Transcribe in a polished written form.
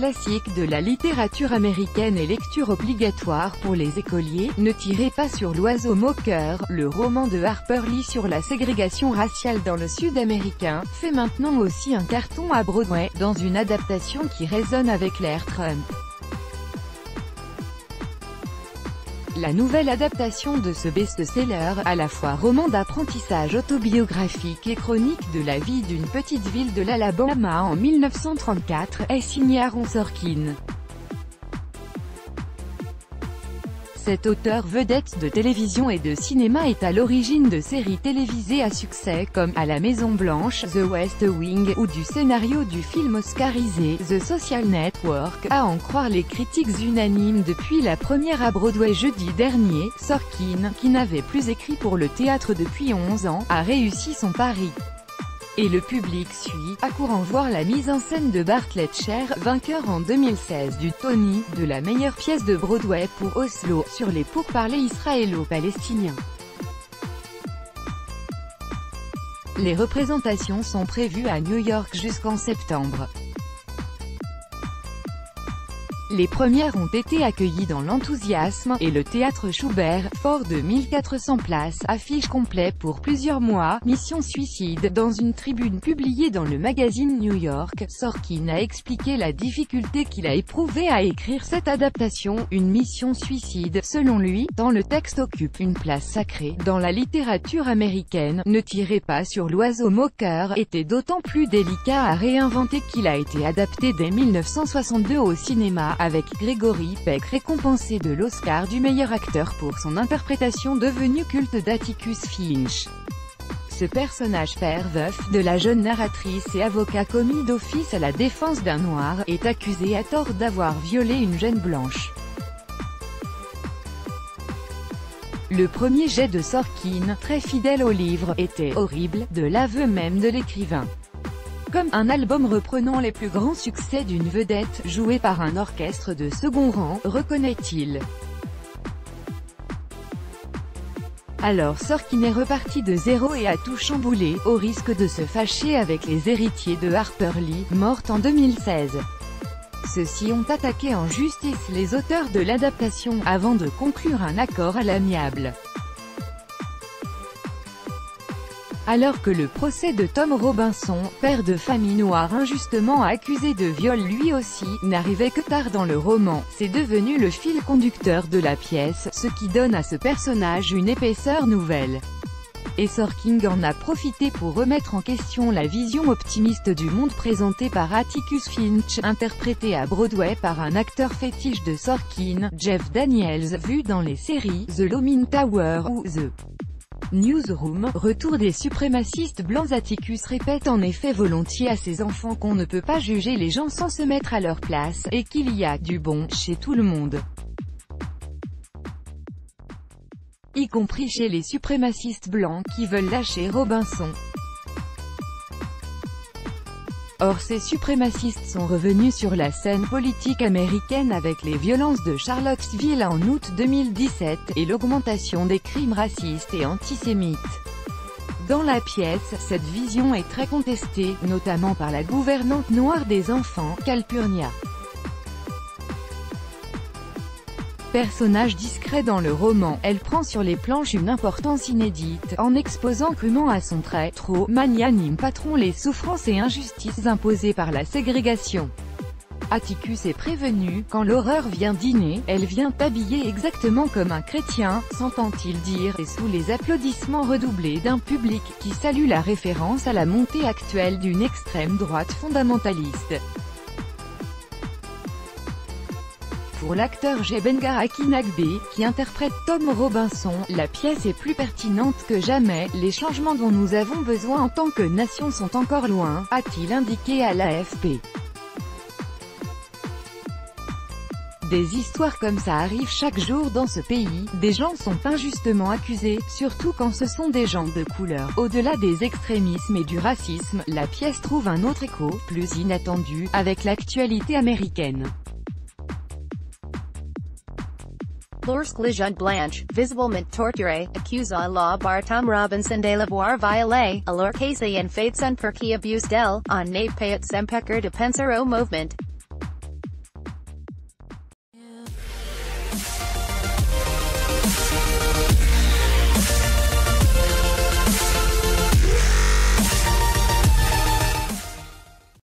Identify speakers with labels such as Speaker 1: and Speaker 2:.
Speaker 1: classique de la littérature américaine et lecture obligatoire pour les écoliers, Ne tirez pas sur l'oiseau moqueur, le roman de Harper Lee sur la ségrégation raciale dans le Sud américain, fait maintenant aussi un carton à Broadway, dans une adaptation qui résonne avec l'ère Trump. La nouvelle adaptation de ce best-seller, à la fois roman d'apprentissage autobiographique et chronique de la vie d'une petite ville de l'Alabama en 1934, est signée Aaron Sorkin. Cet auteur vedette de télévision et de cinéma est à l'origine de séries télévisées à succès comme À la Maison Blanche, The West Wing, ou du scénario du film oscarisé The Social Network. À en croire les critiques unanimes depuis la première à Broadway jeudi dernier, Sorkin, qui n'avait plus écrit pour le théâtre depuis 11 ans, a réussi son pari. Et le public suit, accourant voir la mise en scène de Bartlett Sher, vainqueur en 2016 du Tony, de la meilleure pièce de Broadway pour Oslo, sur les pourparlers israélo-palestiniens. Les représentations sont prévues à New York jusqu'en septembre. Les premières ont été accueillies dans l'enthousiasme, et le théâtre Schubert, fort de 1400 places, affiche complet pour plusieurs mois. Mission suicide. Dans une tribune publiée dans le magazine New York, Sorkin a expliqué la difficulté qu'il a éprouvée à écrire cette adaptation. Une mission suicide, selon lui, tant le texte occupe une place sacrée dans la littérature américaine. Ne tirez pas sur l'oiseau moqueur était d'autant plus délicat à réinventer qu'il a été adapté dès 1962 au cinéma, avec Gregory Peck récompensé de l'Oscar du meilleur acteur pour son interprétation devenue culte d'Atticus Finch. Ce personnage père veuf de la jeune narratrice et avocat commis d'office à la défense d'un noir, est accusé à tort d'avoir violé une jeune blanche. Le premier jet de Sorkin, très fidèle au livre, était horrible, de l'aveu même de l'écrivain. Comme un album reprenant les plus grands succès d'une vedette, joué par un orchestre de second rang, reconnaît-il. Alors Sorkin est reparti de zéro et a tout chamboulé, au risque de se fâcher avec les héritiers de Harper Lee, morte en 2016. Ceux-ci ont attaqué en justice les auteurs de l'adaptation, avant de conclure un accord à l'amiable. Alors que le procès de Tom Robinson, père de famille noire injustement accusé de viol lui aussi, n'arrivait que tard dans le roman, c'est devenu le fil conducteur de la pièce, ce qui donne à ce personnage une épaisseur nouvelle. Et Sorkin en a profité pour remettre en question la vision optimiste du monde présentée par Atticus Finch, interprété à Broadway par un acteur fétiche de Sorkin, Jeff Daniels, vu dans les séries The Looming Tower ou The Newsroom. Retour des suprémacistes blancs. Atticus répète en effet volontiers à ses enfants qu'on ne peut pas juger les gens sans se mettre à leur place, et qu'il y a du bon chez tout le monde, y compris chez les suprémacistes blancs qui veulent lâcher Robinson. Or ces suprémacistes sont revenus sur la scène politique américaine avec les violences de Charlottesville en août 2017, et l'augmentation des crimes racistes et antisémites. Dans la pièce, cette vision est très contestée, notamment par la gouvernante noire des enfants, Calpurnia. Personnage discret dans le roman, elle prend sur les planches une importance inédite, en exposant crûment à son trait trop magnanime patron les souffrances et injustices imposées par la ségrégation. Atticus est prévenu, quand l'horreur vient dîner, elle vient habillée exactement comme un chrétien, s'entend-il dire, et sous les applaudissements redoublés d'un public qui salue la référence à la montée actuelle d'une extrême droite fondamentaliste. Pour l'acteur Jebenga Akinagbe, qui interprète Tom Robinson, la pièce est plus pertinente que jamais, les changements dont nous avons besoin en tant que nation sont encore loin, a-t-il indiqué à l'AFP. Des histoires comme ça arrivent chaque jour dans ce pays, des gens sont injustement accusés, surtout quand ce sont des gens de couleur. Au-delà des extrémismes et du racisme, la pièce trouve un autre écho, plus inattendu, avec l'actualité américaine.
Speaker 2: Lorsque Blanche, visiblement torturée, accuse à la bar Tom Robinson de l'avoir violée, alors qu'elle en fait son pour qui abuse d'elle, on n'est pas s'empêcher de penser au mouvement.